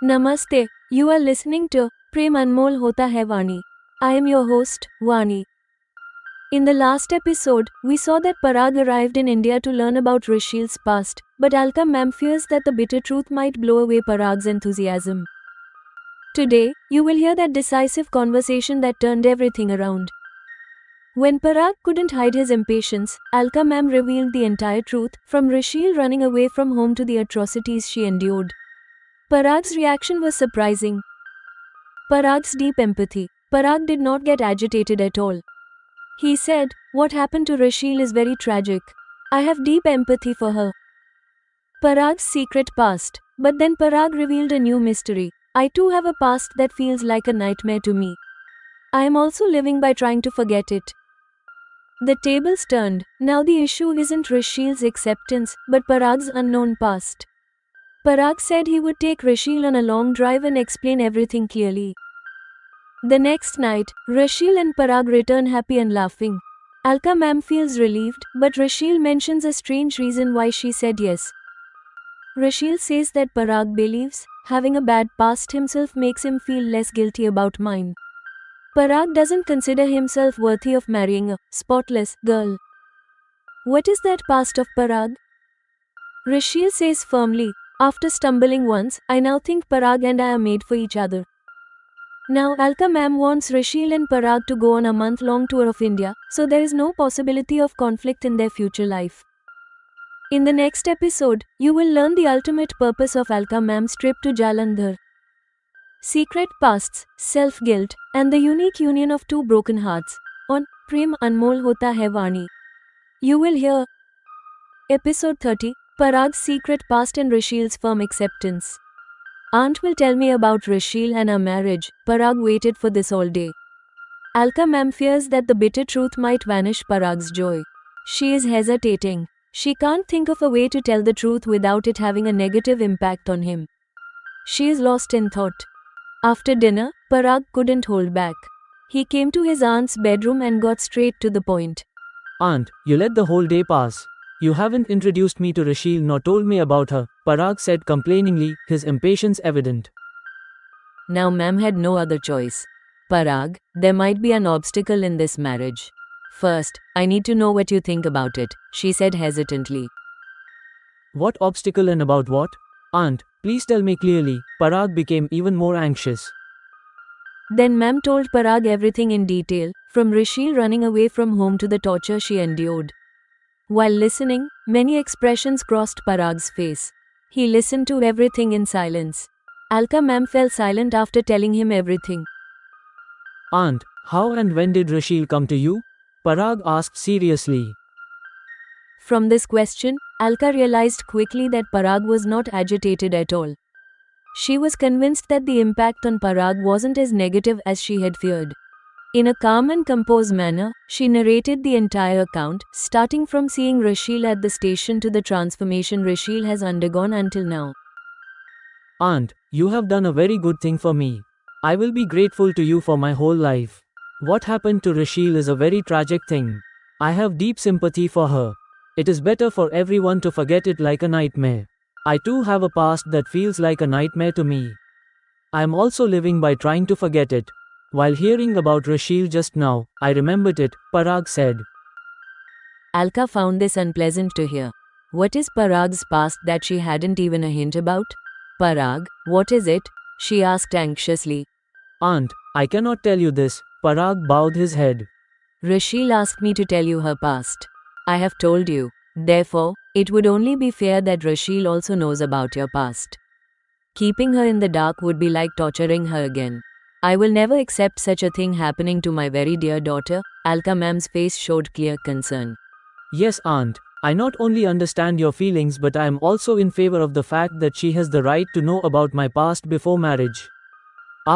Namaste, you are listening to Prem Anmol Hota Hai Vani. I am your host, Vani. In the last episode, we saw that Parag arrived in India to learn about Rishil's past, but Alka ma'am fears that the bitter truth might blow away Parag's enthusiasm. Today, you will hear that decisive conversation that turned everything around. When Parag couldn't hide his impatience, Alka ma'am revealed the entire truth, from Rishil running away from home to the atrocities she endured. Parag's reaction was surprising. Parag's deep empathy. Parag did not get agitated at all. He said, "What happened to Rishil is very tragic. I have deep empathy for her." Parag's secret past. But then Parag revealed a new mystery. "I too have a past that feels like a nightmare to me. I am also living by trying to forget it." The tables turned. Now the issue isn't Rishil's acceptance, but Parag's unknown past. Parag said he would take Rishil on a long drive and explain everything clearly. The next night, Rishil and Parag return happy and laughing. Alka ma'am feels relieved, but Rishil mentions a strange reason why she said yes. Rishil says that Parag believes having a bad past himself makes him feel less guilty about mine. Parag doesn't consider himself worthy of marrying a spotless girl. What is that past of Parag? Rishil says firmly, "After stumbling once, I now think Parag and I are made for each other." Now Alka ma'am wants Rishil and Parag to go on a month-long tour of India, so there is no possibility of conflict in their future life. In the next episode, you will learn the ultimate purpose of Alka ma'am's trip to Jalandhar. Secret pasts, self-guilt, and the unique union of two broken hearts. On Prem Anmol Hota Hai Vani. You will hear Episode 30, Parag's secret past and Rishil's firm acceptance. Aunt will tell me about Rishil and our marriage. Parag waited for this all day. Alka ma'am fears that the bitter truth might vanish Parag's joy. She is hesitating. She can't think of a way to tell the truth without it having a negative impact on him. She is lost in thought. After dinner, Parag couldn't hold back. He came to his aunt's bedroom and got straight to the point. "Aunt, you let the whole day pass. You haven't introduced me to Rishil nor told me about her," Parag said complainingly, his impatience evident. Now ma'am had no other choice. "Parag, there might be an obstacle in this marriage. First, I need to know what you think about it," she said hesitantly. "What obstacle and about what? Aunt, please tell me clearly." Parag became even more anxious. Then ma'am told Parag everything in detail, from Rishil running away from home to the torture she endured. While listening, many expressions crossed Parag's face. He listened to everything in silence. Alka ma'am fell silent after telling him everything. "Aunt, how and when did Rishil come to you?" Parag asked seriously. From this question, Alka realized quickly that Parag was not agitated at all. She was convinced that the impact on Parag wasn't as negative as she had feared. In a calm and composed manner, she narrated the entire account, starting from seeing Rishil at the station to the transformation Rishil has undergone until now. "Aunt, you have done a very good thing for me. I will be grateful to you for my whole life. What happened to Rishil is a very tragic thing. I have deep sympathy for her. It is better for everyone to forget it like a nightmare. I too have a past that feels like a nightmare to me. I am also living by trying to forget it." While hearing about Rishil just now, I remembered it, Parag said. Alka found this unpleasant to hear. What is Parag's past that she hadn't even a hint about? "Parag, what is it?" she asked anxiously. "Aunt, I cannot tell you this." Parag bowed his head. "Rishil asked me to tell you her past. I have told you. Therefore, it would only be fair that Rishil also knows about your past. Keeping her in the dark would be like torturing her again. I will never accept such a thing happening to my very dear daughter." Alka ma'am's face showed clear concern. "Yes, Aunt. I not only understand your feelings but I am also in favor of the fact that she has the right to know about my past before marriage.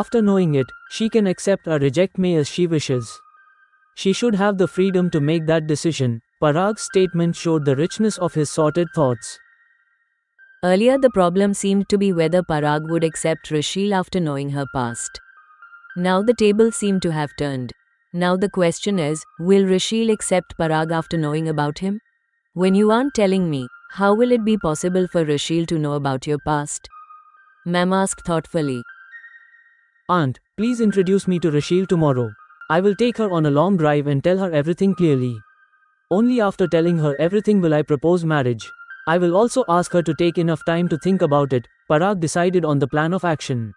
After knowing it, she can accept or reject me as she wishes. She should have the freedom to make that decision." Parag's statement showed the richness of his sorted thoughts. Earlier the problem seemed to be whether Parag would accept Rishil after knowing her past. Now the tables seem to have turned. Now the question is, will Rishil accept Parag after knowing about him? When you aren't telling me, how will it be possible for Rishil to know about your past? Ma'am asked thoughtfully. Aunt, please introduce me to Rashil tomorrow. I will take her on a long drive and tell her everything clearly. Only after telling her everything will I propose marriage. I will also ask her to take enough time to think about it. Parag decided on the plan of action.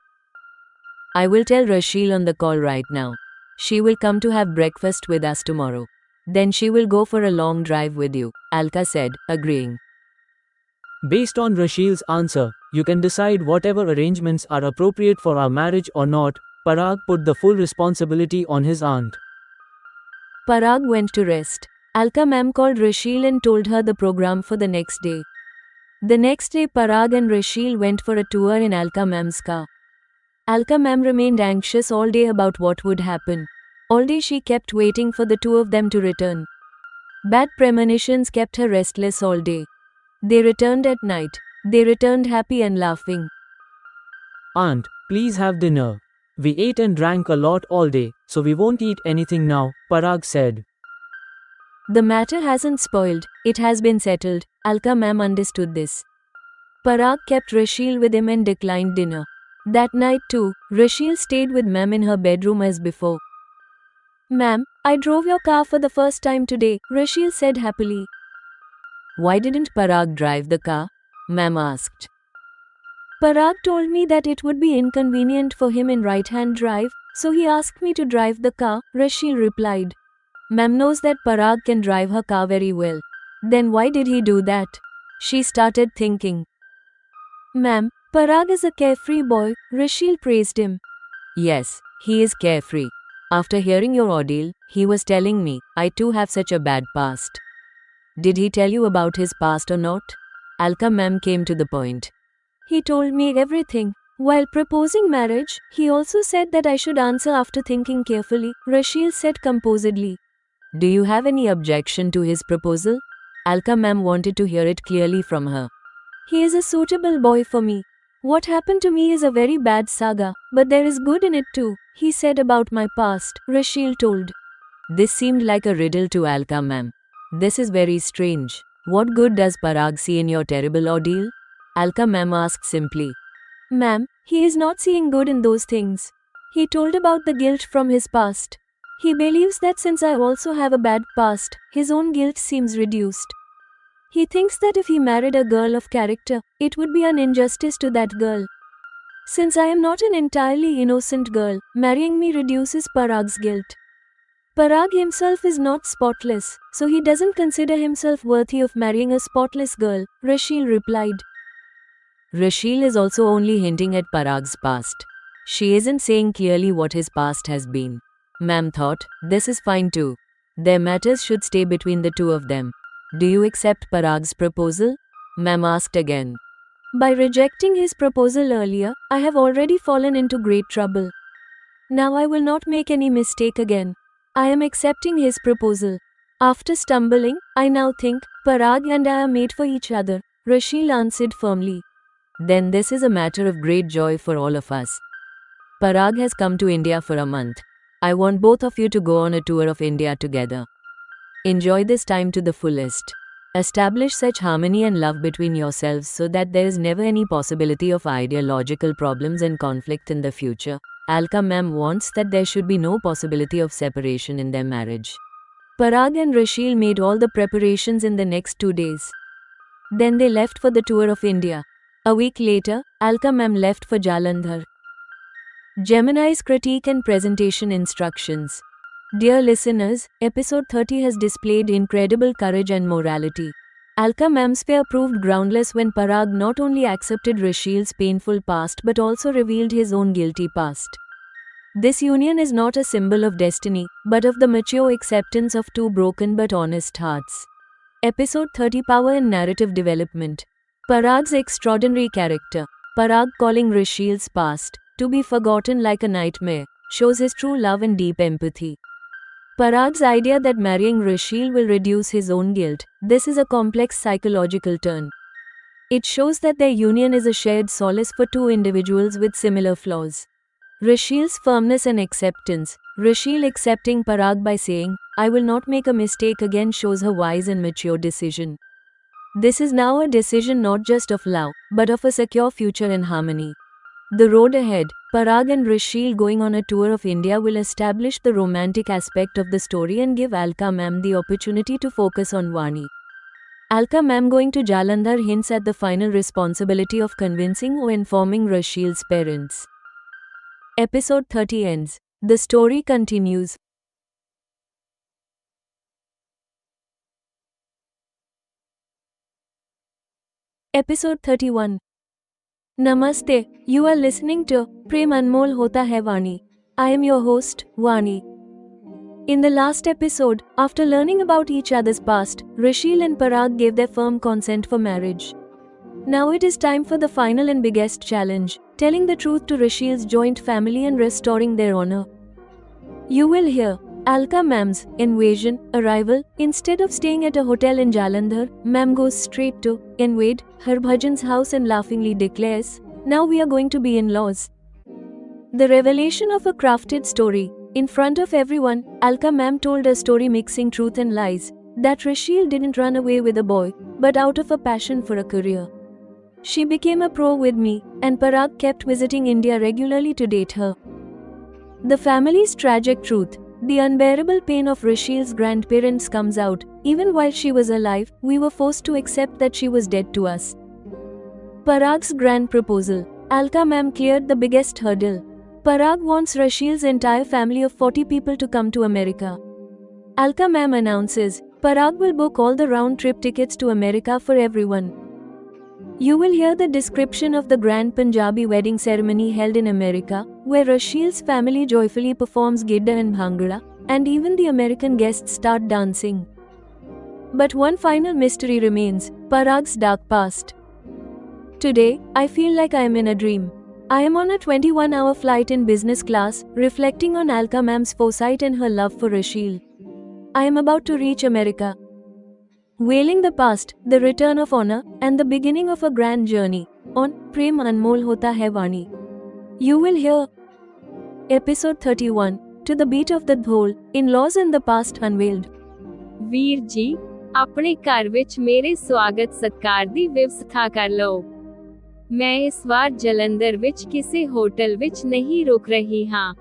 I will tell Rashil on the call right now. She will come to have breakfast with us tomorrow. Then she will go for a long drive with you, Alka said, agreeing. Based on Rashil's answer, you can decide whatever arrangements are appropriate for our marriage or not. Parag put the full responsibility on his aunt. Parag went to rest. Alka ma'am called Rashil and told her the program for the next day. The next day Parag and Rashil went for a tour in Alka ma'am's car. Alka ma'am remained anxious all day about what would happen. All day she kept waiting for the two of them to return. Bad premonitions kept her restless all day. They returned at night. They returned happy and laughing. Aunt, please have dinner. We ate and drank a lot all day, so we won't eat anything now, Parag said. The matter hasn't spoiled, it has been settled. Alka ma'am understood this. Parag kept Rashil with him and declined dinner. That night too, Rashil stayed with ma'am in her bedroom as before. Ma'am, I drove your car for the first time today, Rashil said happily. Why didn't Parag drive the car? Ma'am asked. Parag told me that it would be inconvenient for him in right-hand drive, so he asked me to drive the car, Rashil replied. Ma'am knows that Parag can drive her car very well. Then why did he do that? She started thinking. Ma'am, Parag is a carefree boy, Rashil praised him. Yes, he is carefree. After hearing your ordeal, he was telling me, I too have such a bad past. Did he tell you about his past or not? Alka ma'am came to the point. He told me everything. While proposing marriage, he also said that I should answer after thinking carefully, Rashil said composedly. Do you have any objection to his proposal? Alka ma'am wanted to hear it clearly from her. He is a suitable boy for me. What happened to me is a very bad saga, but there is good in it too, he said about my past, Rashil told. This seemed like a riddle to Alka ma'am. This is very strange. What good does Parag see in your terrible ordeal? Alka ma'am asked simply. Ma'am, he is not seeing good in those things. He told about the guilt from his past. He believes that since I also have a bad past, his own guilt seems reduced. He thinks that if he married a girl of character, it would be an injustice to that girl. Since I am not an entirely innocent girl, marrying me reduces Parag's guilt. Parag himself is not spotless, so he doesn't consider himself worthy of marrying a spotless girl, Rashil replied. Rashil is also only hinting at Parag's past. She isn't saying clearly what his past has been. Ma'am thought, this is fine too. Their matters should stay between the two of them. Do you accept Parag's proposal? Ma'am asked again. By rejecting his proposal earlier, I have already fallen into great trouble. Now I will not make any mistake again. I am accepting his proposal. After stumbling, I now think, Parag and I are made for each other, Rashil answered firmly. Then this is a matter of great joy for all of us. Parag has come to India for a month. I want both of you to go on a tour of India together. Enjoy this time to the fullest. Establish such harmony and love between yourselves so that there is never any possibility of ideological problems and conflict in the future. Alka ma'am wants that there should be no possibility of separation in their marriage. Parag and Rashil made all the preparations in the next 2 days. Then they left for the tour of India. A week later, Alka ma'am left for Jalandhar. Gemini's critique and presentation instructions. Dear listeners, episode 30 has displayed incredible courage and morality. Alka ma'am's fear proved groundless when Parag not only accepted Rashil's painful past but also revealed his own guilty past. This union is not a symbol of destiny, but of the mature acceptance of two broken but honest hearts. Episode 30 Power and Narrative Development. Parag's extraordinary character. Parag calling Rashil's past to be forgotten like a nightmare shows his true love and deep empathy. Parag's idea that marrying Rashil will reduce his own guilt. This is a complex psychological turn. It shows that their union is a shared solace for two individuals with similar flaws. Rashil's firmness and acceptance. Rashil accepting Parag by saying, I will not make a mistake again shows her wise and mature decision. This is now a decision not just of love, but of a secure future in harmony. The road ahead, Parag and Rishil going on a tour of India will establish the romantic aspect of the story and give Alka ma'am the opportunity to focus on Vani. Alka ma'am going to Jalandhar hints at the final responsibility of convincing or informing Rishil's parents. Episode 30 ends. The story continues. Episode 31. Namaste, you are listening to Prem Anmol Hota Hai Vani. I am your host, Vani. In the last episode, after learning about each other's past, Rishil and Parag gave their firm consent for marriage. Now it is time for the final and biggest challenge, telling the truth to Rishil's joint family and restoring their honor. You will hear Alka ma'am's invasion, arrival. Instead of staying at a hotel in Jalandhar, ma'am goes straight to invade Harbhajan's house and laughingly declares, "Now we are going to be in-laws." The revelation of a crafted story. In front of everyone, Alka ma'am told a story mixing truth and lies, that Rishil didn't run away with a boy, but out of a passion for a career. She became a pro with me, and Parag kept visiting India regularly to date her. The family's tragic truth. The unbearable pain of Rishil's grandparents comes out. Even while she was alive, we were forced to accept that she was dead to us. Parag's grand proposal. Alka ma'am cleared the biggest hurdle. Parag wants Rishil's entire family of 40 people to come to America. Alka ma'am announces, Parag will book all the round-trip tickets to America for everyone. You will hear the description of the grand Punjabi wedding ceremony held in America, where Rishil's family joyfully performs Gidda and Bhangra, and even the American guests start dancing. But one final mystery remains, Parag's dark past. Today, I feel like I am in a dream. I am on a 21-hour flight in business class, reflecting on Alka ma'am's foresight and her love for Rishil. I am about to reach America. Wailing the past, the return of honor, and the beginning of a grand journey, on Prem Anmol Hota Hai Vani. You will hear Episode 31, To the Beat of the Dhol, In-Laws and the Past Unveiled. ਵੀਰ ਜੀ ਆਪਣੇ ਘਰ ਵਿੱਚ ਮੇਰੇ ਸਵਾਗਤ ਸਤਿਕਾਰ ਦੀ ਵਿਵਸਥਾ ਕਰ ਲਓ। ਮੈਂ ਇਸ ਵਾਰ ਜਲੰਧਰ ਵਿੱਚ ਕਿਸੇ ਹੋਟਲ ਵਿੱਚ ਨਹੀਂ ਰੁਕ ਰਹੀ ਹਾਂ।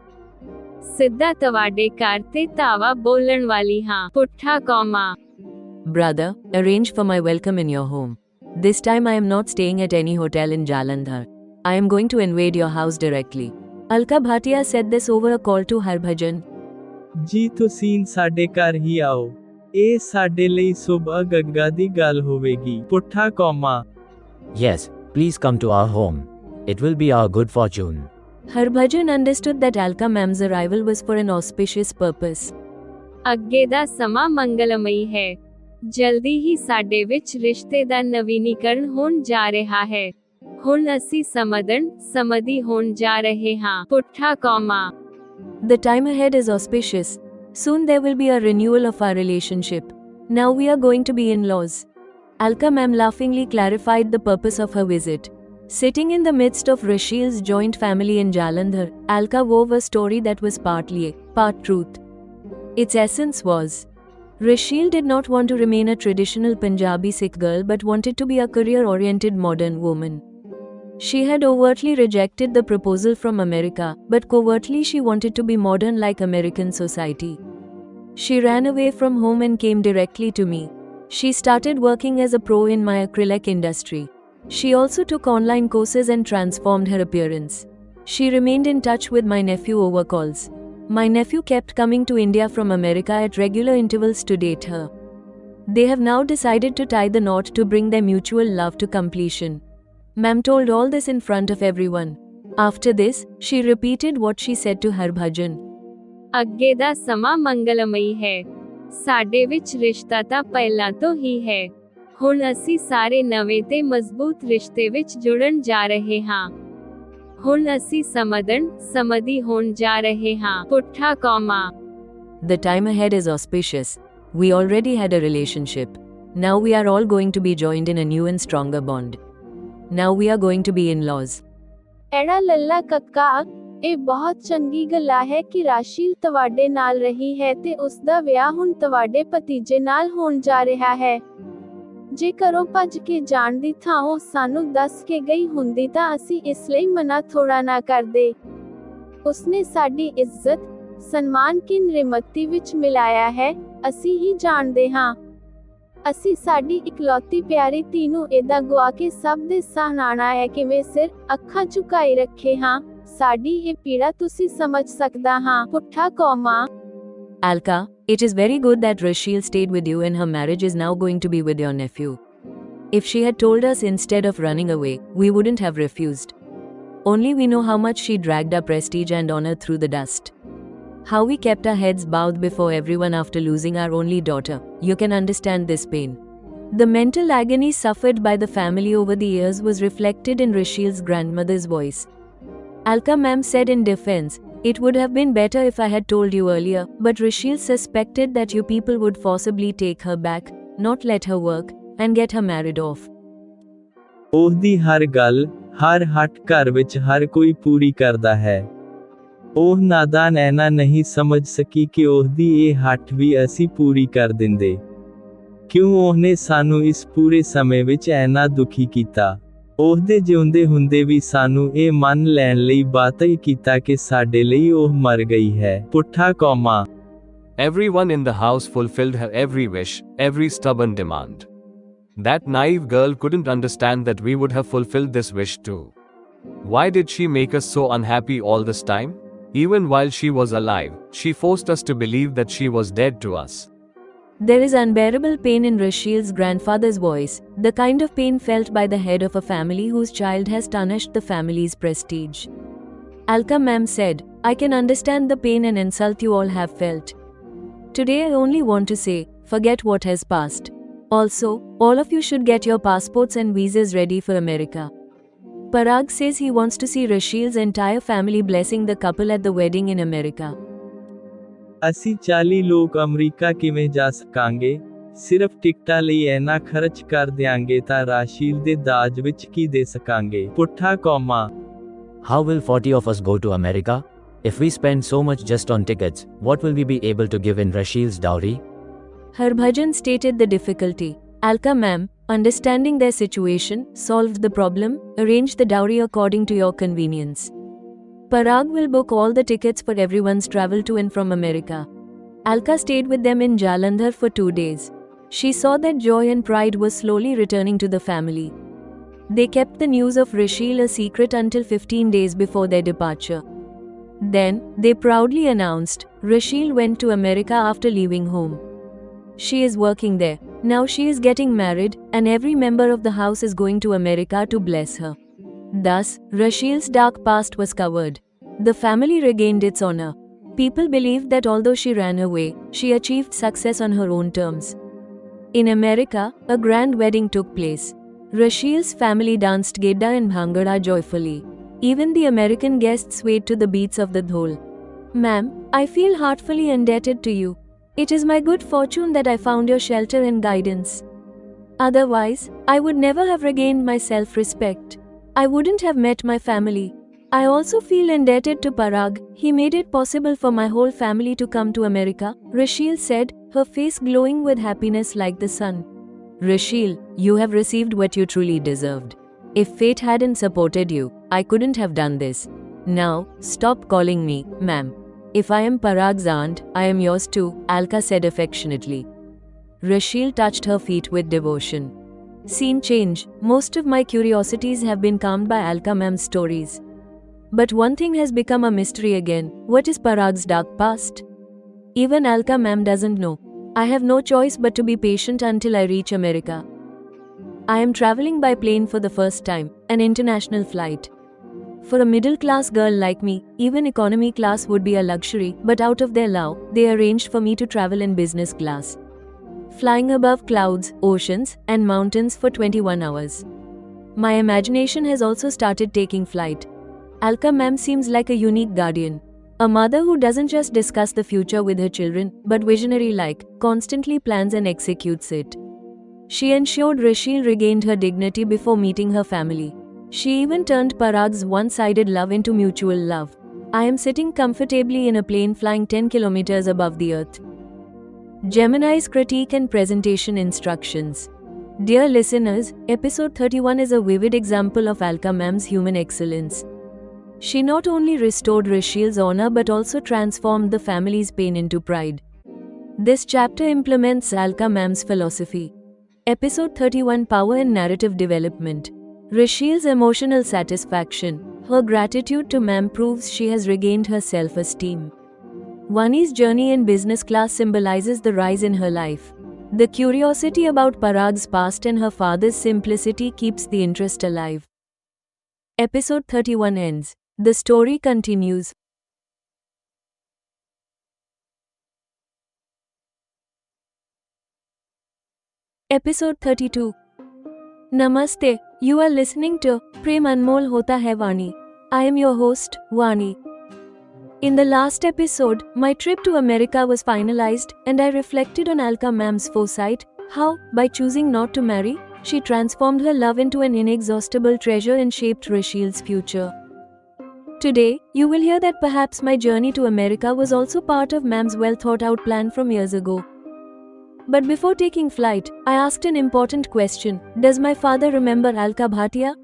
ਸਿੱਧਾ ਤੁਹਾਡੇ ਘਰ ਤੇ ਧਾਵਾ ਬੋਲਣ ਵਾਲੀ ਹਾਂ। ਪੁੱਠਾ comma. Brother, arrange for my welcome in your home. This time I am not staying at any hotel in Jalandhar. I am going to invade your house directly. Alka Bhatia said this over a call to Harbhajan. ਜੀ ਤੁਸੀਂ ਸਾਡੇ ਘਰ ਹੀ ਆਓ। ਇਹ ਸਾਡੇ ਲਈ ਸੁਬਹ ਗੱਗਾ ਦੀ ਗੱਲ ਹੋਵੇਗੀ। ਪੁੱਠਾ comma. Yes, please come to our home. It will be our good fortune. Harbhajan understood that Alka ma'am's arrival was for an auspicious purpose. ਅੱਗੇ ਦਾ ਸਮਾਂ ਮੰਗਲਮਈ ਹੈ। ਜਲਦੀ ਹੀ ਸਾਡੇ ਵਿੱਚ ਰਿਸ਼ਤੇ ਦਾ ਨਵੀਨੀਕਰਨ ਹੋਣ ਜਾ ਰਿਹਾ ਹੈ। ਹੁਣ ਅਸੀਂ ਸਮਧੀ ਹੋਣ ਜਾ ਰਹੇ ਹਾਂ। ਪੁੱਠਾ comma. The time ahead is auspicious. Soon there will be a renewal of our relationship. Now we are going to be in-laws. Alka ma'am laughingly clarified the purpose of her visit. Sitting in the midst of Rishil's joint family in Jalandhar, Alka wove a story that was part truth. Its essence was, Rishil did not want to remain a traditional Punjabi Sikh girl but wanted to be a career-oriented modern woman. She had overtly rejected the proposal from America, but covertly she wanted to be modern like American society. She ran away from home and came directly to me. She started working as a pro in my acrylic industry. She also took online courses and transformed her appearance. She remained in touch with my nephew over calls. My nephew kept coming to India from America at regular intervals to date her. They have now decided to tie the knot to bring their mutual love to completion. Ma'am told all this in front of everyone. After this, she repeated what she said to Harbhajan. ਅੱਗੇ ਦਾ ਸਮਾਂ ਮੰਗਲਮਈ ਹੈ। ਸਾਡੇ ਵਿੱਚ ਰਿਸ਼ਤਾ ਤਾਂ ਪਹਿਲਾਂ ਤੋਂ ਹੀ ਹੈ। ਹੁਣ ਅਸੀਂ ਸਾਰੇ ਨਵੇਂ ਤੇ ਮਜ਼ਬੂਤ ਰਿਸ਼ਤੇ ਵਿੱਚ ਜੁੜਨ ਜਾ ਰਹੇ ਹਾਂ। ਹੁਣ ਅਸੀਂ ਸਮਧੀ ਹੋਣ ਜਾ ਰਹੇ ਹਾਂ। ਪੁੱਠਾ comma. The time ahead is auspicious. We already had a relationship. Now we are all going to be joined in a new and stronger bond. Now we are going to be in-laws. ਐੜਾ ਲੱਲਾ ਕੱਕਾ, ਇਹ ਬਹੁਤ ਚੰਗੀ ਗੱਲ ਹੈ ਕਿ ਰਾਸ਼ੀਲ ਤੁਹਾਡੇ ਨਾਲ ਰਹੀ ਹੈ ਤੇ ਉਸ ਦਾ ਵਿਆਹ ਹੁਣ ਤੁਹਾਡੇ ਭਤੀਜੇ ਨਾਲ ਹੋਣ ਜਾ ਰਿਹਾ ਹੈ। ਜੇ ਘਰੋਂ ਭੱਜ ਕੇ ਜਾਣ ਦੀ ਥਾਂ ਉਹ ਸਾਨੂੰ ਦੱਸ ਕੇ ਗਈ ਹੁੰਦੀ ਤਾਂ ਅਸੀਂ ਇਸ ਲਈ ਮਨਾ ਥੋੜਾ ਨਾ ਕਰਦੇ। ਉਸਨੇ ਸਾਡੀ ਇੱਜ਼ਤ, ਸਨਮਾਨ ਕਿਨ ਰਿਮਤੀ ਵਿੱਚ ਮਿਲਾਇਆ ਹੈ, ਅਸੀਂ ਹੀ ਜਾਣਦੇ ਹਾਂ। ਅਸੀਂ ਸਾਡੀ ਇਕਲੌਤੀ ਪਿਆਰੀ ਧੀ ਨੂੰ ਏਦਾਂ ਗੁਆ ਕੇ ਸਭ ਦੇ ਸਾਹਮਣੇ ਹੈ ਕਿਵੇਂ ਸਿਰ ਅੱਖਾਂ ਝੁਕਾਈ ਰੱਖੇ ਹਾਂ। ਸਾਡੀ ਇਹ ਪੀੜਾ ਤੁਸੀਂ ਸਮਝ ਸਕਦਾ ਹਾਂ। ਪੁੱਠਾ comma. Alka, it is very good that Rashil stayed with you and her marriage is now going to be with your nephew. If she had told us instead of running away, we wouldn't have refused. Only we know how much she dragged our prestige and honor through the dust. How we kept our heads bowed before everyone after losing our only daughter. You can understand this pain. The mental agony suffered by the family over the years was reflected in Rashil's grandmother's voice. Alka ma'am said in defense, "It would have been better if I had told you earlier, but Rashil suspected that you people would forcibly take her back, not let her work, and get her married off." ਉਹਦੀ ਹਰ ਗੱਲ, ਹਰ ਹੱਟ ਘਰ ਵਿੱਚ ਹਰ ਕੋਈ ਪੂਰੀ ਕਰਦਾ ਹੈ। ਉਹ ਨਾਦਾਨ ਐਨਾ ਨਹੀਂ ਸਮਝ ਸਕੀ ਕਿ ਉਹਦੀ ਇਹ ਹੱਟ ਵੀ ਅਸੀਂ ਪੂਰੀ ਕਰ ਦਿੰਦੇ। ਕਿਉਂ ਉਹਨੇ ਸਾਨੂੰ ਇਸ ਪੂਰੇ ਸਮੇਂ ਵਿੱਚ ਐਨਾ ਦੁਖੀ ਕੀਤਾ। ਉਹਦੇ ਜਿਉਂਦੇ ਹੁੰਦੇ ਵੀ ਸਾਨੂੰ ਇਹ ਮੰਨ ਲੈਣ ਲਈ ਬਾਤਈ ਕੀਤਾ ਕਿ ਸਾਡੇ ਲਈ ਉਹ ਮਰ ਗਈ ਹੈ। ਪੁੱਠਾ comma. Everyone in the house fulfilled her every wish, every stubborn demand. That naive girl couldn't understand that we would have fulfilled this wish too. Why did she make us so unhappy all this time? Even while she was alive, she forced us to believe that she was dead to us. There is unbearable pain in Rashil's grandfather's voice, the kind of pain felt by the head of a family whose child has tarnished the family's prestige. Alka ma'am said, "I can understand the pain and insult you all have felt. Today I only want to say, forget what has passed. Also, all of you should get your passports and visas ready for America." Parag says he wants to see Rashil's entire family blessing the couple at the wedding in America. ਅਸੀਂ 40 ਲੋਕ America ਕਿਵੇਂ ਜਾ ਸਕਾਂਗੇ? ਸਿਰਫ ਟਿਕਟਾਂ ਲਈ ਇੰਨਾ ਖਰਚ ਕਰ ਦਿਆਂਗੇ ਤਾਂ ਰਾਸ਼ੀਲ ਦੇ ਦਾਜ ਵਿੱਚ ਕੀ ਦੇ ਸਕਾਂਗੇ? ਪੁੱਠਾ comma. How will 40 of us go to America? If we spend so much just on tickets, what will we be able to give in Rashil's dowry? Harbhajan stated the difficulty. Alka ma'am, understanding their situation, solved the problem, arranged the dowry according to your convenience. Parag will book all the tickets for everyone's travel to and from America. Alka stayed with them in Jalandhar for 2 days. She saw that joy and pride were slowly returning to the family. They kept the news of Rashil a secret until 15 days before their departure. Then, they proudly announced, Rashil went to America after leaving home. She is working there. Now she is getting married, and every member of the house is going to America to bless her. Thus, Rashil's dark past was covered. The family regained its honor. People believed that although she ran away, she achieved success on her own terms. In America, a grand wedding took place. Rashil's family danced Gedda and Bhangra joyfully. Even the American guests swayed to the beats of the dhol. "Ma'am, I feel heartfully indebted to you. It is my good fortune that I found your shelter and guidance. Otherwise, I would never have regained my self-respect. I wouldn't have met my family. I also feel indebted to Parag. He made it possible for my whole family to come to America," Rashil said, her face glowing with happiness like the sun. "Rashil, you have received what you truly deserved. If fate hadn't supported you, I couldn't have done this. Now, stop calling me, ma'am. If I am Parag's aunt, I am yours too," Alka said affectionately. Rashil touched her feet with devotion. Scene change. Most of my curiosities have been calmed by Alka ma'am's stories. But one thing has become a mystery again. What is Parag's dark past? Even Alka ma'am doesn't know. I have no choice but to be patient until I reach America. I am traveling by plane for the first time, an international flight. For a middle-class girl like me, even economy class would be a luxury, but out of their love, they arranged for me to travel in business class. Flying above clouds, oceans, and mountains for 21 hours. My imagination has also started taking flight. Alka ma'am seems like a unique guardian. A mother who doesn't just discuss the future with her children, but visionary-like, constantly plans and executes it. She ensured Rashil regained her dignity before meeting her family. She even turned Parag's one-sided love into mutual love. I am sitting comfortably in a plane flying 10 kilometers above the earth. Gemini's critique and presentation instructions. Dear listeners, episode 31 is a vivid example of Alka Ma'am's human excellence. She not only restored Rishi's honor but also transformed the family's pain into pride. This chapter implements Alka Ma'am's philosophy. Episode 31, Power and Narrative Development. Rishi's emotional satisfaction. Her gratitude to Ma'am proves she has regained her self-esteem. Vani's journey in business class symbolizes the rise in her life. The curiosity about Parag's past and her father's simplicity keeps the interest alive. Episode 31 ends. The story continues. Episode 32. Namaste. You are listening to Prem Anmol Hota Hai Vani. I am your host, Vani. In the last episode, my trip to America was finalized, and I reflected on Alka Ma'am's foresight, how, by choosing not to marry, she transformed her love into an inexhaustible treasure and shaped Rishi's future. Today, you will hear that perhaps my journey to America was also part of Ma'am's well-thought-out plan from years ago. But before taking flight, I asked an important question: does my father remember Alka Bhatia?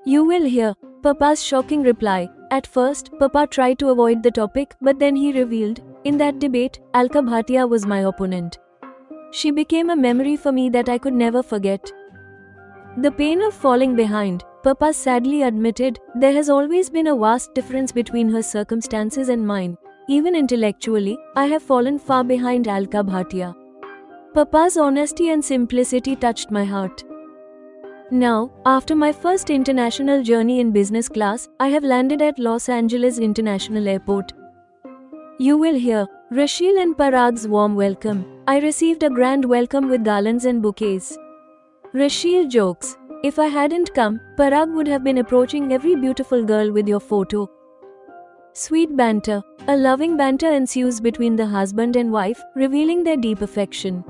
You will hear Papa's shocking reply. At first, Papa tried to avoid the topic, but then he revealed, in that debate, Alka Bhatia was my opponent. She became a memory for me that I could never forget. The pain of falling behind, Papa sadly admitted, there has always been a vast difference between her circumstances and mine. Even intellectually, I have fallen far behind Alka Bhatia. Papa's honesty and simplicity touched my heart. Now, after my first international journey in business class, I have landed at Los Angeles International Airport. You will hear Rishi and Parag's warm welcome. I received a grand welcome with garlands and bouquets. Rishi jokes, if I hadn't come, Parag would have been approaching every beautiful girl with your photo. Sweet banter. A loving banter ensues between the husband and wife, revealing their deep affection.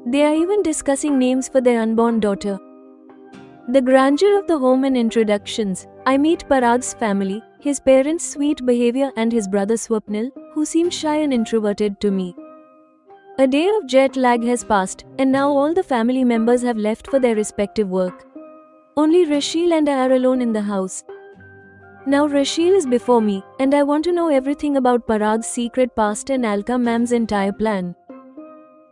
They are even discussing names for their unborn daughter. The grandeur of the home and introductions. I meet Parag's family, his parents' sweet behavior and his brother Swapnil, who seemed shy and introverted to me. A day of jet lag has passed, and now all the family members have left for their respective work. Only Rishil and I are alone in the house. Now Rishil is before me, and I want to know everything about Parag's secret past and Alka Ma'am's entire plan.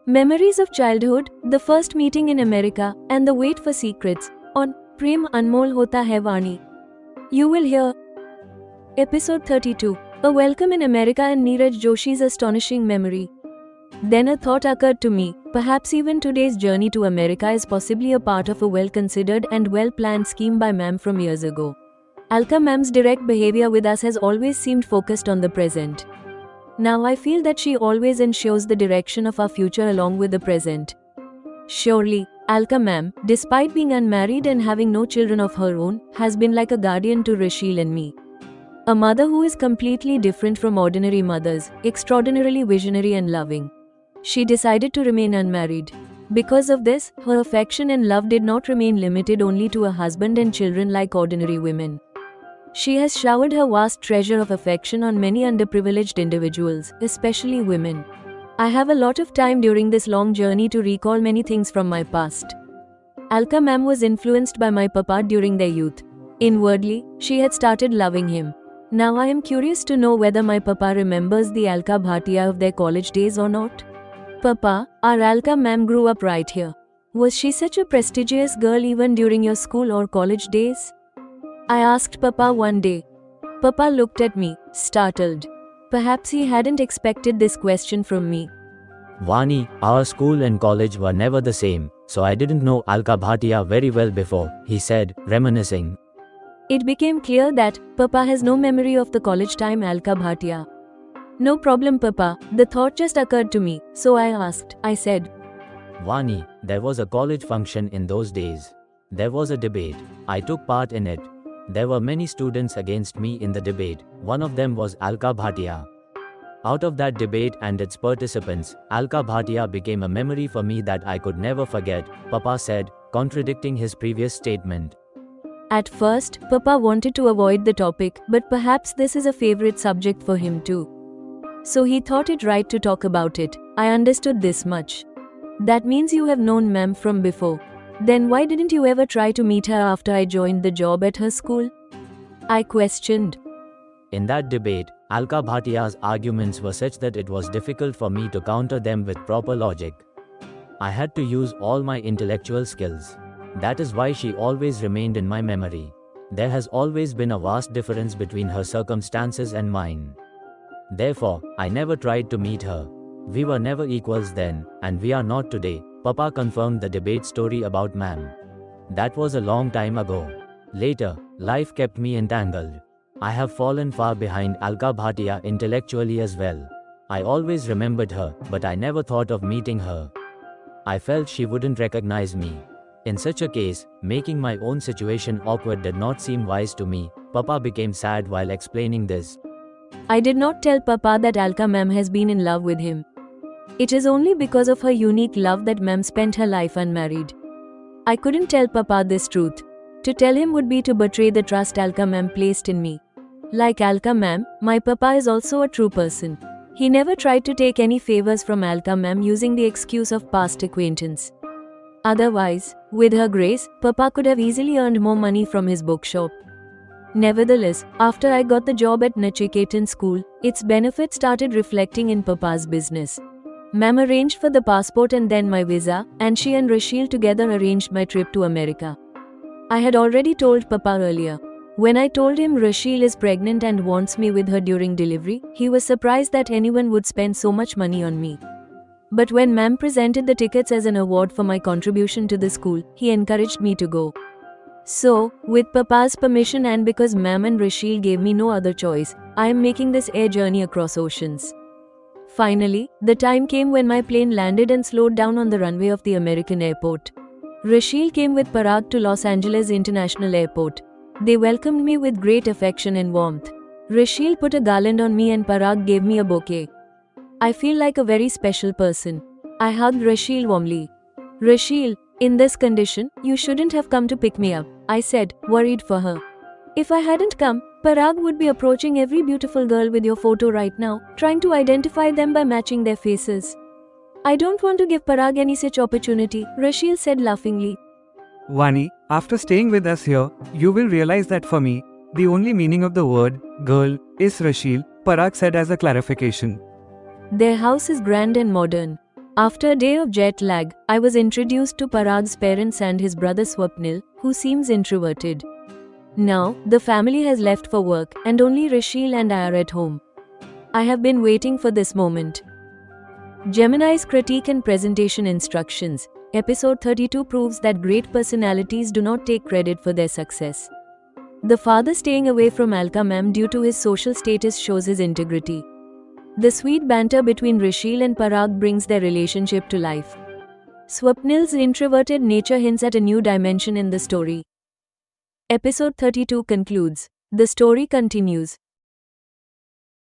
Memories of childhood, the first meeting in America, and the wait for secrets. On Prem Anmol Hota Hai Vani. You will hear Episode 32, A Welcome in America and Neeraj Joshi's astonishing memory. Then a thought occurred to me, perhaps even today's journey to America is possibly a part of a well-considered and well-planned scheme by Ma'am from years ago. Alka Ma'am's direct behavior with us has always seemed focused on the present. Now I feel that she always ensures the direction of our future along with the present. Surely, Alka Ma'am, despite being unmarried and having no children of her own, has been like a guardian to Rishil and me. A mother who is completely different from ordinary mothers, extraordinarily visionary and loving. She decided to remain unmarried. Because of this, her affection and love did not remain limited only to a husband and children like ordinary women. She has showered her vast treasure of affection on many underprivileged individuals, especially women. I have a lot of time during this long journey to recall many things from my past. Alka Ma'am was influenced by my papa during their youth. Inwardly, she had started loving him. Now I am curious to know whether my papa remembers the Alka Bhatia of their college days or not. Papa, our Alka Ma'am grew up right here. Was she such a prestigious girl even during your school or college days? I asked Papa one day. Papa looked at me, startled. Perhaps he hadn't expected this question from me. Vani, our school and college were never the same, so I didn't know Alka Bhatia very well before, he said, reminiscing. It became clear that Papa has no memory of the college time Alka Bhatia. No problem, Papa, the thought just occurred to me, so I said. Vani, there was a college function in those days. There was a debate. I took part in it. There were many students against me in the debate. One of them was Alka Bhatia. Out of that debate and its participants, Alka Bhatia became a memory for me that I could never forget, Papa said, contradicting his previous statement. At first, Papa wanted to avoid the topic, but perhaps this is a favorite subject for him too. So he thought it right to talk about it. I understood this much. That means you have known ma'am from before. Then why didn't you ever try to meet her after I joined the job at her school? I questioned. In that debate, Alka Bhatia's arguments were such that it was difficult for me to counter them with proper logic. I had to use all my intellectual skills. That is why she always remained in my memory. There has always been a vast difference between her circumstances and mine. Therefore, I never tried to meet her. We were never equals then, and we are not today. Papa confirmed the debate story about ma'am. That was a long time ago. Later, life kept me entangled. I have fallen far behind Alka Bhatia intellectually as well. I always remembered her, but I never thought of meeting her. I felt she wouldn't recognize me. In such a case, making my own situation awkward did not seem wise to me. Papa became sad while explaining this. I did not tell Papa that Alka ma'am has been in love with him. It is only because of her unique love that ma'am spent her life unmarried. I couldn't tell Papa this truth. To tell him would be to betray the trust Alka ma'am placed in me. Like Alka ma'am, my Papa is also a true person. He never tried to take any favors from Alka ma'am using the excuse of past acquaintance. Otherwise, with her grace, Papa could have easily earned more money from his bookshop. Nevertheless, after I got the job at Nachiketan school, its benefits started reflecting in Papa's business. Ma'am arranged for the passport and then my visa, and she and Rashil together arranged my trip to America. I had already told Papa earlier. When I told him Rashil is pregnant and wants me with her during delivery, he was surprised that anyone would spend so much money on me. But when ma'am presented the tickets as an award for my contribution to the school, he encouraged me to go. So, with Papa's permission and because ma'am and Rashil gave me no other choice, I am making this air journey across oceans. Finally, the time came when my plane landed and slowed down on the runway of the American airport. Rashil came with Parag to Los Angeles International Airport. They welcomed me with great affection and warmth. Rashil put a garland on me and Parag gave me a bouquet. I feel like a very special person. I hugged Rashil warmly. Rashil, in this condition, you shouldn't have come to pick me up, I said, worried for her. If I hadn't come, Parag would be approaching every beautiful girl with your photo right now, trying to identify them by matching their faces. I don't want to give Parag any such opportunity, Rashil said laughingly. Vani, after staying with us here, you will realize that for me, the only meaning of the word girl is Rashil, Parag said as a clarification. Their house is grand and modern. After a day of jet lag, I was introduced to Parag's parents and his brother Swapnil, who seems introverted. Now, the family has left for work, and only Rashil and I are at home. I have been waiting for this moment. Gemini's critique and presentation instructions. Episode 32 proves that great personalities do not take credit for their success. The father staying away from Alka ma'am due to his social status shows his integrity. The sweet banter between Rashil and Parag brings their relationship to life. Swapnil's introverted nature hints at a new dimension in the story. Episode 32 concludes. The story continues.